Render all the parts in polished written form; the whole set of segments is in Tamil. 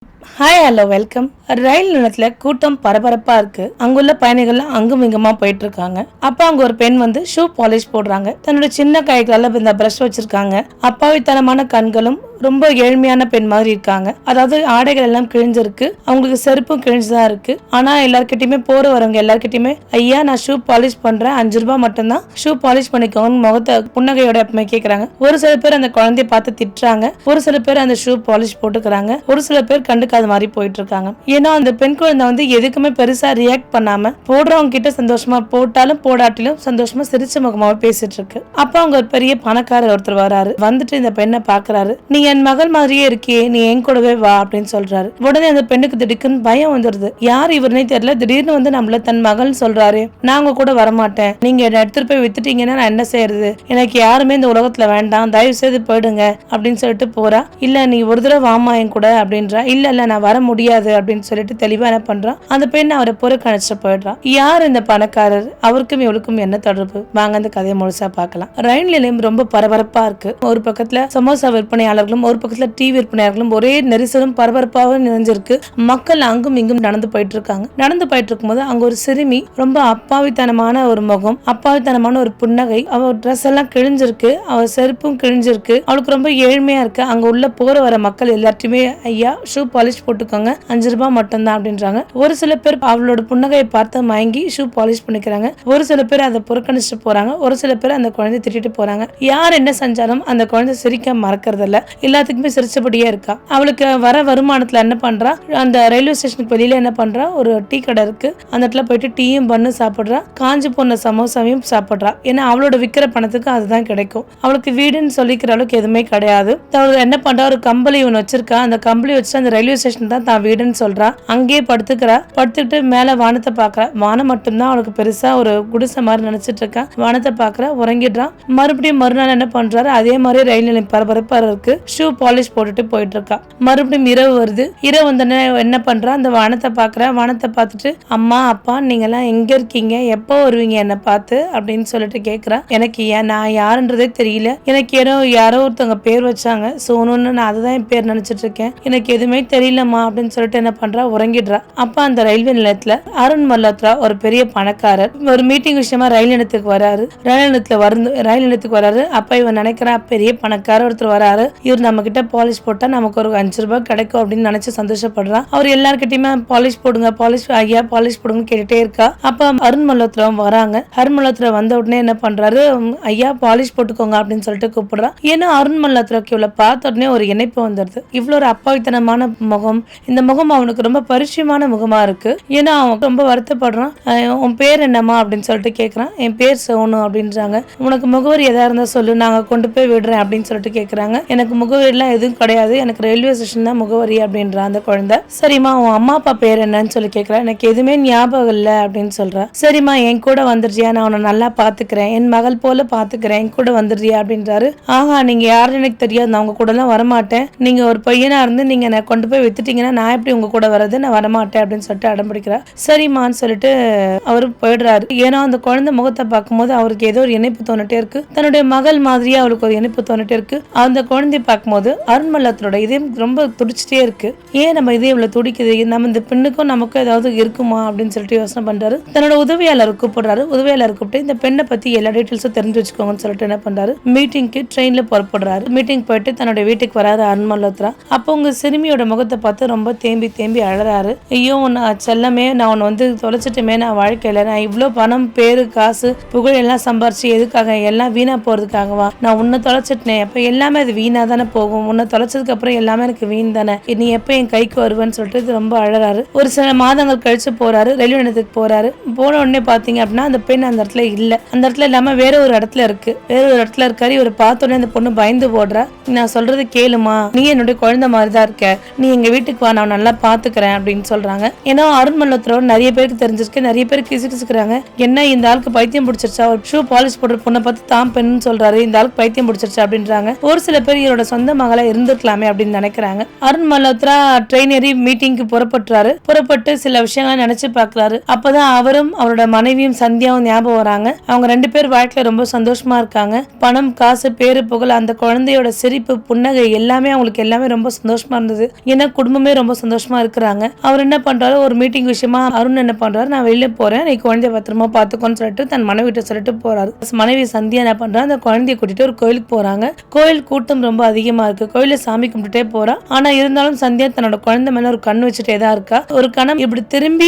Hi hello welcome. ரயில் நிலையத்துல கூட்டம் பரபரப்பா இருக்கு. அங்குள்ள பயணிகள்லாம் அங்கும் இங்குமா போயிட்டு இருக்காங்க. அப்ப அங்க ஒரு பெண் வந்து ஷூ பாலிஷ் போடுறாங்க. தன்னோட சின்ன கைகளால இந்த பிரஷ் வச்சிருக்காங்க. அப்பாவித்தனமான கண்களும் ரொம்ப ஏழ்மையான பெண் மாதிரி இருக்காங்க. அதாவது ஆடைகள் எல்லாம் கிழிஞ்சிருக்கு, அவங்களுக்கு செருப்பும் கிழிஞ்சுதான் இருக்கு. ஆனா எல்லார்கிட்டயுமே போற வரவங்க எல்லார்கிட்டயுமே ஐயா நான் ஷூ பாலிஷ் பண்றேன், 5 ரூபாய் மட்டும்தான், ஷூ பாலிஷ் பண்ணிக்கோங்க முகத்தை புன்னகையோட எப்பவுமே கேக்குறாங்க. ஒரு சில பேர் அந்த குழந்தைய பார்த்து திட்டுறாங்க, ஒரு சில பேர் அந்த ஷூ பாலிஷ் போட்டுக்கிறாங்க, ஒரு சில பேர் கண்டுக்காத மாதிரி போயிட்டு இருக்காங்க. ஏன்னா அந்த பெண் குழந்தை வந்து எதுக்குமே பெருசா ரியாக்ட் பண்ணாம போடுறவங்க கிட்ட சந்தோஷமா போட்டாலும் போடாட்டிலும் சந்தோஷமா சிரிச்ச முகமாவே பேசிட்டு இருக்கு. அப்ப அவங்க ஒரு பெரிய பணக்காரர் ஒருத்தர் வராரு. வந்துட்டு இந்த பெண்ணை பாக்குறாரு. நீ என் மகள் மாதிரியே இருக்கியே, நீ என் கூடவே வா அப்படின்னு சொல்றாரு. உடனே அந்த பெண்ணுக்கு திடீர்னு பயம் வந்துருது. யார் இவருனே தெரியல, திடீர்னு வந்து நம்மள தன் மகள் சொல்றாரு, நான் உங்க கூட வரமாட்டேன், நீங்க என்ன எடுத்துட்டு போய் வித்துட்டீங்கன்னா நான் என்ன செய்யறது, எனக்கு யாருமே இந்த உலகத்துல வேண்டாம், தயவு செய்து போயிடுங்க அப்படின்னு சொல்லிட்டு போறா. இல்ல நீ ஒரு தடவை வாமா என் கூட அப்படின்றா. இல்ல நான் வர முடியாது அப்படின்னு சொல்லிட்டு தெளிவா என்ன பண்றான், அந்த பெண் அவரை புறக்கணிச்சு போயிடுறான். யார் இந்த பணக்காரர், அவருக்கும் இவளுக்கும் என்ன தொடர்பு, வாங்க அந்த கதையை முழுசா பார்க்கலாம். ரயில் நிலையம் ரொம்ப பரபரப்பா இருக்கு. ஒரு பக்கத்துல சமோசா விற்பனையாளர்களும் ஒரு பக்கத்துல டீ விற்பனையாளர்களும் ஒரே நெரிசலும் பரபரப்பாகவும் நிறைஞ்சிருக்கு. மக்கள் அங்கும் இங்கும் நடந்து போயிட்டு இருக்காங்க. நடந்து போயிட்டு இருக்கும்போது அங்க ஒரு சிறுமி, ரொம்ப அப்பாவித்தனமான ஒரு முகம், அப்பாவித்தனமான ஒரு புன்னகை, அவ ட்ரெஸ் எல்லாம் கிழிஞ்சிருக்கு, அவ செருப்பும் கிழிஞ்சிருக்கு, அவளுக்கு ரொம்ப ஏழ்மையா இருக்கு. அங்க உள்ள போற வர மக்கள் எல்லாத்தையுமே ஐயா ஷூ பாலிஷ் போட்டுக்கோங்க, 5 ரூபாய் மட்டும்தான் அப்படின்றாங்க. ஒரு சில பேர் அவளோட புன்னகையை பார்த்து மயங்கி ஷூ பாலிஷ் பண்ணிக்கிறாங்க. ஒரு சில பேர் அதை புறக்கணிச்சுட்டு போறாங்க. ஒரு சில பேர் அந்த குழந்தை திட்டிட்டு போறாங்க. யார் என்ன செஞ்சாலும் அந்த குழந்தை சிரிக்க மறக்கிறது இல்ல, எல்லாத்துக்குமே சிரிச்சபடியே இருக்கா. அவளுக்கு வர வருமானத்துல என்ன பண்றா, அந்த ரயில்வே ஸ்டேஷனுக்கு வெளியில என்ன பண்றா, ஒரு டீ கடை இருக்கு, அந்த இடத்துல போயிட்டு டீயும் பண்ணு சாப்பிடுறா, காஞ்சி போன சமோசாவையும் சாப்பிடுறா. ஏன்னா அவளோட விற்கிற பணத்துக்கு அதுதான் கிடைக்கும். அவளுக்கு வீடுன்னு சொல்லிக்கிற அளவுக்கு எதுவுமே கிடையாது. அவள் என்ன பண்றா, ஒரு கம்பளி ஒன்று வச்சிருக்கா, அந்த கம்பளி வச்சு அந்த ரயில்வே ஸ்டேஷன் தான் தான் வீடுன்னு சொல்றா. அங்கேயே படுத்துக்கிறா. படுத்துக்கிட்டு மேல வானத்தை பாக்குறா. வானம் மட்டும்தான் அவளுக்கு பெருசா ஒரு குடிசை மாதிரி நினைச்சிட்டு இருக்கா. வானத்தை பாக்குறா, உறங்கிடுறான். மறுபடியும் மறுநாள் என்ன பண்றாரு, அதே மாதிரி ரயில் நிலையம் பரபரப்பா இருக்கு. ஷூ பாலிஷ் போட்டுட்டு போயிட்டு இருக்கா. மறுபடியும் இரவு வருது. இரவு வந்தோடனே என்ன பண்றா, அந்த வானத்தை பாக்குறா. வானத்தை பார்த்துட்டு அம்மா அப்பா நீங்க எல்லாம் எங்க இருக்கீங்க, எப்போ வருவீங்க என்ன பார்த்து அப்படின்னு சொல்லிட்டு கேக்குறா. எனக்கு நான் யாருன்றதே தெரியல, எனக்கு யாரோ ஒருத்தவங்க பேர் வச்சாங்க சோனுன்னு, நான் அதுதான் என் பேர் நினைச்சிட்டு இருக்கேன், எனக்கு எதுவுமே தெரியலம்மா அப்படின்னு சொல்லிட்டு என்ன பண்றா, உறங்கிடுறா. அப்ப அந்த ரயில்வே நிலையத்துல அருண் மல்ஹோத்ரா ஒரு பெரிய பணக்காரர் ஒரு மீட்டிங் விஷயமா ரயில் நிலையத்துக்கு வராரு. ரயில் நிலையத்துக்கு வராரு. அப்ப இவன் நினைக்கிறா, பெரிய பணக்காரர் ஒருத்தர் வராரு, இவர் நம்ம கிட்ட பாலிஷ் போட்டா நமக்கு ஒரு 5 ரூபாய் கிடைக்கும் அப்படின்னு நினைச்சு சந்தோஷப்படுறான். அவர் எல்லார்கிட்டயுமே பாலிஷ் போடுங்க, பாலிஷ் ஐயா பாலிஷ் போடுங்க கேட்டுட்டே இருக்கா. அப்ப அருண் மல்ஹோத்ரா வராங்க. அருண் மல்ஹோத்ரா வந்த உடனே என்ன பண்றாரு, ஐயா பாலிஷ் போட்டுக்கோங்க அப்படின்னு சொல்லிட்டு கூப்பிடுறான். ஏன்னா அருண் மல்ஹோத்ராக்கு இவ்வளவு பார்த்த உடனே ஒரு இணைப்பு வந்துடுது. இவ்வளவு ஒரு அப்பாவித்தனமான முகம், இந்த முகம் அவனுக்கு ரொம்ப பரிச்சயமான முகமா இருக்கு. ஏன்னா அவன் ரொம்ப வருத்தப்படுறான். உன் பேர் என்னம்மா அப்படின்னு சொல்லிட்டு கேட்கறான். என் பேர் சோனு அப்படின்றாங்க. உனக்கு முகவரி எதா இருந்தா சொல்லு, நாங்க கொண்டு போய் விடுறேன் அப்படின்னு சொல்லிட்டு கேட்கறாங்க. எனக்கு முகவரி எல்லாம் எதுவும் கிடையாது, எனக்கு ரயில்வே ஸ்டேஷன் தான் முகவரி அப்படின்றா அந்த குழந்தை. சரிம்மா உன் அம்மா அப்பா பேர் என்னன்னு சொல்லி கேட்கறா. எனக்கு எதுவுமே ஞாபகம் இல்லை அப்படின்னு சொல்றா. சரிம்மா என் கூட வந்துடுறியா, நான் உன்னை நல்லா பாத்துக்கிறேன், என் மகள் போல பாத்துக்கிறேன், என் கூட வந்துடுறியா அப்படின்றாரு. ஆஹா நீங்க யாருன்னு எனக்கு தெரியாது, நான் உங்க கூட எல்லாம் வரமாட்டேன், நீங்க ஒரு பையனா இருந்து நீங்க என்ன கொண்டு போய் வித்துட்டீங்கன்னா நான் எப்படி உங்க கூட வர்றது, நான் வரமாட்டேன் அப்படின்னு சொல்லிட்டு அடம்பிடிக்கிறா. சரிம்மான்னு சொல்லிட்டு அவரு போயிடுறாரு. ஏன்னா அந்த குழந்தை முகத்தை பார்க்கும்போது அவருக்கு ஏதோ ஒரு இணைப்பு தோணிட்டே இருக்கு. தன்னுடைய மகள் மாதிரியே அவளுக்கு ஒரு இணைப்பு தோணிட்டே இருக்கு. அந்த குழந்தைய பார்க்கும்போது அருண் மல்ஹோத்ராவோட இதயம் ரொம்ப துடிச்சிட்டே இருக்கு. ஏன் நம்ம இதயம் இவ்வளவு துடிக்குது, நம்ம இந்த பெண்ணுக்கும் நமக்கும் ஏதாவது இருக்குமா அப்படின்னு சொல்லிட்டு யோசனை பண்றாரு. தன்னோட உதவியாளர் கூப்பிடுறாரு. உதவியாளர் கூப்பிட்டு இந்த பெண்ணை பத்தி எல்லா டீட்டெயில்ஸும் தெரிஞ்சு வச்சுக்கோங்கன்னு சொல்லிட்டு என்ன பண்றாரு, மீட்டிங்க்கு ட்ரெயின்ல புறப்படுறாரு. மீட்டிங் போயிட்டு தன்னுடைய வீட்டுக்கு வராரு அருண் மல்ஹோத்ரா. அப்போ உங்க சிறுமியோட முகத்தை பார்த்து ரொம்ப தேம்பி தேம்பி அழறாரு. ஐயோ செல்லமே, நான் உன்னை வந்து தொலைச்சிட்டுமே, நான் வாழ்க்கையில நான் இவ்வளோ பணம் பேரு காசு புகழ் எல்லாம் சம்பாரிச்சு எதுக்காக, எல்லாம் வீணா போறதுக்காகவா, நான் உன்னை தொலைச்சிட்டேன், அப்ப எல்லாமே அது வீணா தானே போகும், உன்னை தொலைச்சதுக்கு அப்புறம் எல்லாமே எனக்கு வீண் தானே, நீ எப்ப என் கைக்கு வருவேன்னு சொல்லிட்டு ரொம்ப அழறாரு. ஒரு சில மாதங்கள் கழிச்சு போறாரு, ரயில்வே நிலையத்துக்கு போறாரு. போன உடனே பாத்தீங்க அப்படின்னா அந்த பெண் அந்த இடத்துல இல்ல. அந்த இடத்துல இல்லாம வேற ஒரு இடத்துல இருக்கு. வேற ஒரு இடத்துல இருக்காரு. இவர் பார்த்த உடனே அந்த பொண்ணு பயந்து போடுறா. நான் சொல்றது கேளுமா, நீ என்னுடைய குழந்தை மாதிரிதான் இருக்க, நீ எங்க வீட்டுக்கு வா, நான் நல்லா பாத்துக்கிறேன் ஏத்துக்கிறேன் அப்படின்னு சொல்றாங்க. ஏன்னா அருண் மல்ஹோத்ராவை நிறைய பேருக்கு தெரிஞ்சிருக்கு, நிறைய பேர் கிசுக்கிசுக்கிறாங்க. என்ன இந்த ஆளுக்கு பைத்தியம் பிடிச்சிருச்சா, ஒரு ஷூ பாலிஷ் போடுற பொண்ணை பார்த்து தான் பெண்ணுன்னு சொல்றாரு, இந்த ஆளுக்கு பைத்தியம் பிடிச்சிருச்சா அப்படின்றாங்க. ஒரு சில பேர் இவரோட சொந்த மகளா இருந்திருக்கலாமே அப்படின்னு நினைக்கிறாங்க. அருண் மல்ஹோத்ரா ட்ரெயின் ஏறி மீட்டிங்க்கு புறப்பட்டு சில விஷயங்களை நினைச்சு பாக்குறாரு. அப்பதான் அவரும் அவரோட மனைவியும் சந்தியாவும் ஞாபகம் வராங்க. அவங்க 2 பேர் வாழ்க்கையில ரொம்ப சந்தோஷமா இருக்காங்க. பணம், காசு, பேரு, புகழ், அந்த குழந்தையோட சிரிப்பு, புன்னகை எல்லாமே அவங்களுக்கு எல்லாமே ரொம்ப சந்தோஷமா இருந்தது. ஏன்னா குடும்பமே ரொம்ப சந்தோஷமா இருக்கிறாங்க. அவர் என்ன பண்றாரு, ஒரு மீட்டிங் விஷயமா அருண் என்ன பண்றாரு, நான் வெளியில போறேன், நீ குழந்தைய பத்திரமா பாத்துக்கோன்னு சொல்லிட்டு தன் மனைவிட்ட சொல்லிட்டு போறாரு. மனைவி சந்தியா என்ன பண்றா, அந்த குழந்தைய கூட்டிட்டு ஒரு கோயிலுக்கு போறாங்க. கோயில் கூட்டம் ரொம்ப அதிகமா இருக்கு. கோயில சாமி கும்பிட்டுட்டே போறா. ஆனா இருந்தாலும் சந்தியா தன்னோட குழந்தை மேல ஒரு கண் வச்சுட்டே தான் இருக்கா. ஒரு கணம் இப்படி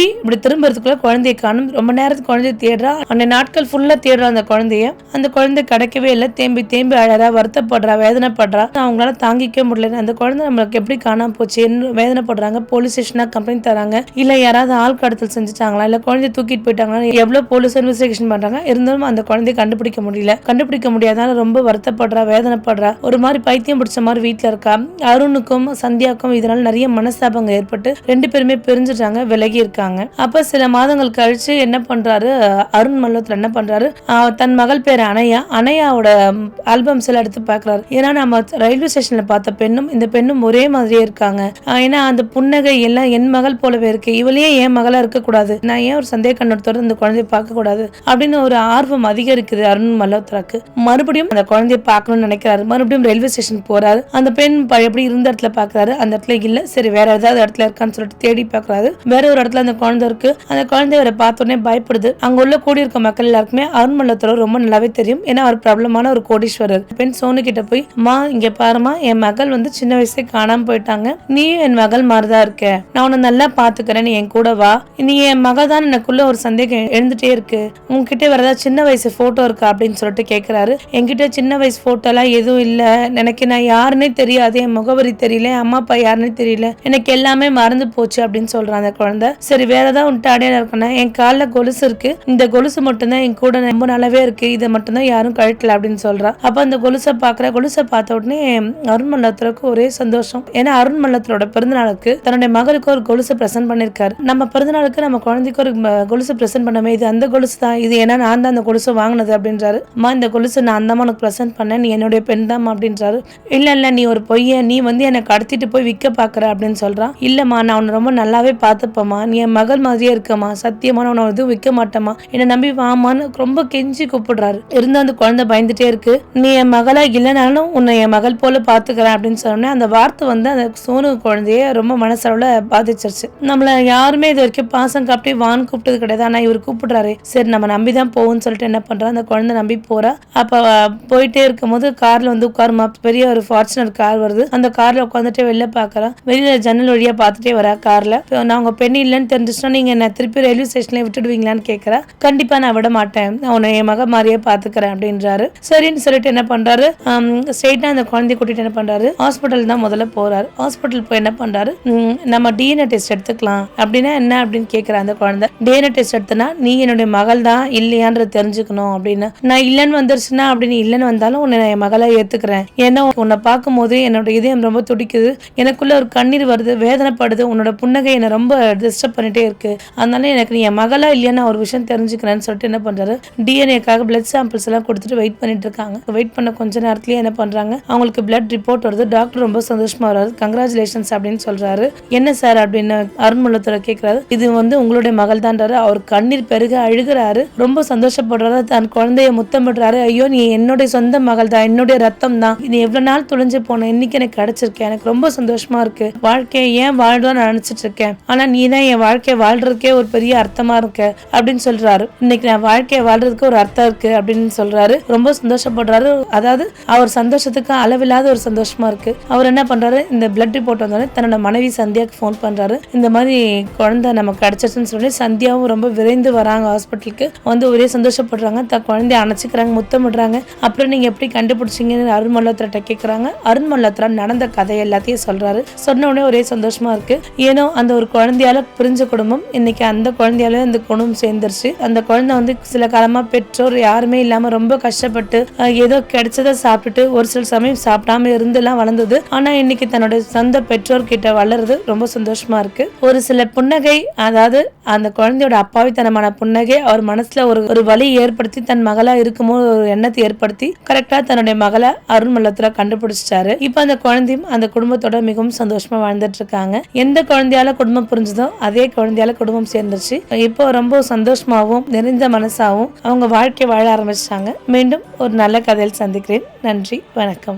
திரும்புறதுக்குள்ள குழந்தைய காணும். ரொம்ப நேரத்துக்கு குழந்தைய தேடுறா. அந்த நாட்கள் ஃபுல்லா தேடுறா அந்த குழந்தைய. அந்த குழந்தை கிடைக்கவே இல்லை. தேம்பி அழறா, வருத்தப்படுறா, வேதனைப்படுறா. அவங்களால தாங்கிக்க முடியல. அந்த குழந்தை நம்மளுக்கு எப்படி காணாம போச்சு, வேதனைப்படுறாங்க. போலீஸ் ஸ்டேஷனா கம்ப்ளைண்ட் தராங்க. இல்ல யாராவது ஆள் கடத்தல் செஞ்சுட்டாங்களா, இல்ல குழந்தைய தூக்கிட்டு போயிட்டாங்களா, எவ்வளவு போலீஸ் இன்வெஸ்டிகேஷன் பண்றாங்க. இருந்தாலும் அந்த குழந்தைய கண்டுபிடிக்க முடியாதனால ரொம்ப வருத்தப்படுறா, வேதனைப்படுறா. ஒரு மாதிரி பைத்தியம் பிடிச்ச மாதிரி வீட்டுல இருக்கா. அருணுக்கும் சந்தியாவுக்கும் இதனால நிறைய மனஸ்தாபங்கள் ஏற்பட்டு 2 பேருமே பிரிஞ்சுட்டாங்க, விலகி இருக்காங்க. அப்ப சில மாதங்கள் கழிச்சு என்ன பண்றாரு, அருண் மல்ஹோத்ரா என்ன பண்றாரு, தன் மகள் பேர் அனையாவோட ஆல்பம்ஸ் எல்லாம் எடுத்து பாக்குறாரு. ஏன்னா நம்ம ரயில்வே ஸ்டேஷன்ல பார்த்த பெண்ணும் இந்த பெண்ணும் ஒரே மாதிரியே இருக்காங்க. ஏன்னா அந்த புன்னகை எல்லாம் என் மகள் போலவே இருக்கு, இவளையே என் மகளா இருக்க கூடாது, நான் ஏன் ஒரு சந்தேக கண்ணோட்டத்தோட இந்த குழந்தைய பார்க்க கூடாது அப்படின்னு ஒரு ஆர்வம் அதிகரிக்குது அருண் மல்ஹோத்ராக்கு. மறுபடியும் அந்த குழந்தைய பார்க்கணும்னு நினைக்கிறாரு. மறுபடியும் ரயில்வே ஸ்டேஷன் போறாரு. அந்த பெண் எப்படி இருந்த இடத்துல பாக்குறாரு. அந்த இடத்துல இல்ல, சரி வேற ஏதாவது இடத்துல இருக்கான்னு சொல்லிட்டு தேடி பாக்குறாரு. வேற ஒரு இடத்துல அந்த குழந்தை இருக்கு. அந்த குழந்தைய பார்த்தோன்னே பயப்படுது. அங்க உள்ள கூடியிருக்க மக்கள் எல்லாருக்குமே அருண் மல்ஹோத்ரா ரொம்ப நல்லாவே தெரியும். ஏன்னா அவர் பிரபலமான ஒரு கோடீஸ்வரர். பெண் சோனு கிட்ட போய், அம்மா இங்க பாருமா, என் மகள் சின்ன வயசுல காணாம போயிட்டாங்க, நீ என் மகள் மாதிரிதான் இருக்க, நான் உன்னை நல்லா பாத்துக்கிறேன், நீ என் கூட வா, நீ என் மகள் தான், எனக்குள்ள ஒரு சந்தேகம் எழுந்துட்டே இருக்கு, உங்ககிட்ட வரதா சின்ன வயசு போட்டோ இருக்கா அப்படின்னு சொல்லிட்டு கேட்கிறாரு. என்கிட்ட சின்ன வயசு போட்டோ எல்லாம் எதுவும் இல்ல, எனக்கு நான் யாருன்னே தெரியாது, என் முகவரி தெரியல, அம்மா அப்பா யாருன்னே தெரியல, எனக்கு எல்லாமே மறந்து போச்சு அப்படின்னு சொல்றான் அந்த குழந்தை. சரி வேற ஏதாவது உன்ட்டு அடையாளம் இருக்குன்னா, என் காலில் கொலுசு இருக்கு, இந்த கொலுசு மட்டும்தான் என் கூட ரொம்ப நல்லாவே இருக்கு, இதை மட்டும்தான் யாரும் கழட்டல அப்படின்னு சொல்றா. அப்ப அந்த கொலுசை பார்த்த உடனே அருண் மல்ஹோத்ராவுக்கு ஒரே சந்தோஷம். ஏன்னா அருண் மல்ஹோத்ராவோட பிறந்தநாளுக்கு தன்னுடைய மகளுக்கு ஒரு கொலுசை பிரசன்ட் பண்ணிருக்காரு. நம்ம பிறந்தநாளுக்கு நம்ம குழந்தைக்கு ஒரு கொலுசு பிரசன்ட் பண்ணமே, இது அந்த கொலுசு தான், இது ஏன்னா நான் தான் அந்த கொலுசு வாங்கினது அப்படின்றாரு. அம்மா இந்த கொலுசு நான் தான் உனக்கு பிரசன்ட் பண்ணேன், நீ என்னுடைய பெண் தான் அப்படின்றாரு. இல்ல நீ ஒரு பொய்ய, நீ என்னை கடத்திட்டு போய் விற்க பாக்குற அப்படின்னு சொல்றான். இல்லம்மா நான் உன்னை ரொம்ப நல்லாவே பார்த்துப்பமா, நீ என் மகள் மாதிரியே இருக்கமா, சத்தியமா நான் உன்னை எதுவும் விற்க மாட்டேமா, என்னை நம்பி வாமான்னு ரொம்ப கெஞ்சி கூப்பிடுறாரு. இருந்து அந்த குழந்தை பயந்துட்டே இருக்கு. நீ என் மகளா இல்லைனாலும் உன்னை என் மகள் போல பாத்துக்கிறேன் அப்படின்னு சொன்னோன்னே அந்த வார்த்தை அந்த சோனு குழந்தைய ரொம்ப மனசளவுல பாதிச்சிருச்சு. நம்மள யாருமே இது வரைக்கும் பாசம் காப்பி வான் கூப்பிட்டது கிடையாது. ஆனா இவர் கூப்பிடுறாரு, சரி நம்ம நம்பிதான் போவோம்னு சொல்லிட்டு என்ன பண்றா, அந்த குழந்தை நம்பி போறா. அப்ப போயிட்டே இருக்கும் போது கார்ல உட்காருமா, பெரிய ஒரு ஃபார்ச்சுனர் கார் வருது. அந்த கார்ல உட்காந்துட்டு வெளில பாக்குறா. வெளியில ஜன்னல் வழியா பாத்துட்டே வரா கார்ல. நான் உங்க பெண் இல்லைன்னு தெரிஞ்சுச்சுன்னா நீங்க என்ன திருப்பி ரயில்வே ஸ்டேஷன்ல விட்டுடுவீங்களான்னு கேட்கறா. கண்டிப்பா நான் விட மாட்டேன், உன்னை என் மக மாதிரியே பாத்துக்கிறேன் அப்படின்றாரு. சரின்னு சொல்லிட்டு என்ன பண்றாரு, ஸ்ட்ரெயிட்டா அந்த குழந்தைய கூட்டிட்டு என்ன பண்றாரு, ஹாஸ்பிட்டல் தான் முதல்ல போறாரு. ஹாஸ்பிட்டல் போய் என்ன பண்றாரு, நம்ம டிஎன்ஏ டெஸ்ட் எடுத்துக்கலாம் அப்படின்னா என்ன அப்படின்னு கேட்கிற அந்த குழந்தை. டிஎன்ஏ டெஸ்ட் எடுத்தனா நீ என்னுடைய மகள் தான் இல்லையான்றது தெரிஞ்சுக்கணும் அப்படின்னு. நான் இல்லைன்னு வந்துருச்சுன்னா, அப்படின்னு இல்லைன்னு வந்தாலும் உன்னை என் மகளை ஏத்துக்கிறேன், ஏன்னா உன்னை பார்க்கும் போது என்னோட இதயம் ரொம்ப துடிக்குது, எனக்குள்ள ஒரு கண்ணீர் வருது, வேதனைப்படுது, உன்னோட புன்னகை என்னை ரொம்ப டிஸ்டர்ப் பண்ணிட்டே இருக்கு, அதனால எனக்கு நீ என் மகளா இல்லையான்னு ஒரு விஷயம் தெரிஞ்சுக்கிறேன்னு சொல்லிட்டு என்ன பண்றாரு, டிஎன்ஏக்காக பிளட் சாம்பிள்ஸ் எல்லாம் கொடுத்துட்டு வெயிட் பண்ணிட்டு இருக்காங்க. வெயிட் பண்ண கொஞ்ச நேரத்திலேயே என்ன பண்றாங்க, அவங்களுக்கு பிளட் ரிப்போர்ட் வருது. டாக்டர் ரொம்ப சந்தோஷமா வராது, கங்க்ராச்சுலேஷன்ஸ் அப்படின்னு சொல்றாரு. என்ன சார் அப்படின்னு அருண் மல்ஹோத்ரா கேட்கிறாரு. இது உங்களுடைய மகள் தான்றாரு. அவர் கண்ணீர் பெருக அழுகிறாரு, ரொம்ப சந்தோஷப்படுறாரு, தன் குழந்தைய முத்தமிடுறாரு. ஐயோ நீ என்னுடைய சொந்த மகள் தான், என்னுடைய ரத்தம் தான், நீ எவ்வளவு நாள் தொலைஞ்சு போன, இன்னைக்கு எனக்கு கிடைச்சிருக்கேன், எனக்கு ரொம்ப சந்தோஷமா இருக்கு, வாழ்க்கையை ஏன் வாழ்தான் நினைச்சிட்டு இருக்கேன், ஆனா நீ தான் என் வாழ்க்கையை வாழ்றதுக்கே ஒரு பெரிய அர்த்தமா இருக்க அப்படின்னு சொல்றாரு. இன்னைக்கு நான் வாழ்க்கையை வாழ்றதுக்கு ஒரு அர்த்தம் இருக்கு அப்படின்னு சொல்றாரு. ரொம்ப சந்தோஷப்படுறாரு. அதாவது அவர் சந்தோஷத்துக்கு அளவில்லாத ஒரு சந்தோஷமா இருக்கு. அவர் என்ன பண்றாரு, இந்த பிளட் ரிப்போர்ட் வந்தோடனே தன்னோட மனைவி சந்தியாவுக்கு ஃபோன் பண்றாரு. இந்த மாதிரி குழந்தை நமக்கு கிடைச்சிருச்சுன்னு சொல்லி சந்தியாவும் ரொம்ப விரைந்து வராங்க ஹாஸ்பிட்டலுக்கு. ஒரே சந்தோஷப்படுறாங்க, தன் குழந்தைய அணைச்சிக்கிறாங்க, முத்தமிடுறாங்க. அப்புறம் நீங்க எப்படி கண்டுபிடிச்சிங்கன்னு அருண் மல்ஹோத்ரா கேட்கிறாங்க. அருண் மல்ஹோத்ரா நடந்த கதை எல்லாத்தையும் சொல்றாரு. சொன்ன உடனே ஒரே சந்தோஷமா இருக்கு. ஏனோ அந்த ஒரு குழந்தையால பிரிஞ்ச குடும்பம் இன்னைக்கு அந்த குழந்தையால அந்த குடும்பம் சேர்ந்துருச்சு. அந்த குழந்தை சில காலமா பெற்றோர் யாருமே இல்லாம ரொம்ப கஷ்டப்பட்டு ஏதோ கிடைச்சதை சாப்பிட்டுட்டு ஒரு சில சமயம் சாப்பிடாம இருந்து எல்லாம் வளர்ந்தது. ஆனா இன்னைக்கு தன்னோட சொந்த பெற்றோர் கிட்ட வளருது ரொம்ப சந்தோஷமா இருக்கு. ஒரு சில புன்னகை, அதாவது அந்த குழந்தையோட அப்பாவித்தனமான புன்னகை அவர் மனசுல ஒரு வலி ஏற்படுத்தி தன் மகளா இருக்குமோ ஒரு எண்ணத்தை ஏற்படுத்தி கரெக்டா தன்னுடைய மகளை அருண்மல்லத்துல கண்டுபிடிச்சிட்டாரு. இப்ப அந்த குழந்தையும் அந்த குடும்பத்தோட மிகவும் சந்தோஷமா வாழ்ந்துட்டு இருக்காங்க. எந்த குழந்தையால குடும்பம் புரிஞ்சதோ அதே குழந்தையால குடும்பம் சேர்ந்துச்சு. இப்போ ரொம்ப சந்தோஷமாவும் நிறைந்த மனசாவும் அவங்க வாழ்க்கை வாழ ஆரம்பிச்சிட்டாங்க. மீண்டும் ஒரு நல்ல கதையில் சந்திக்கிறேன். நன்றி, வணக்கம்.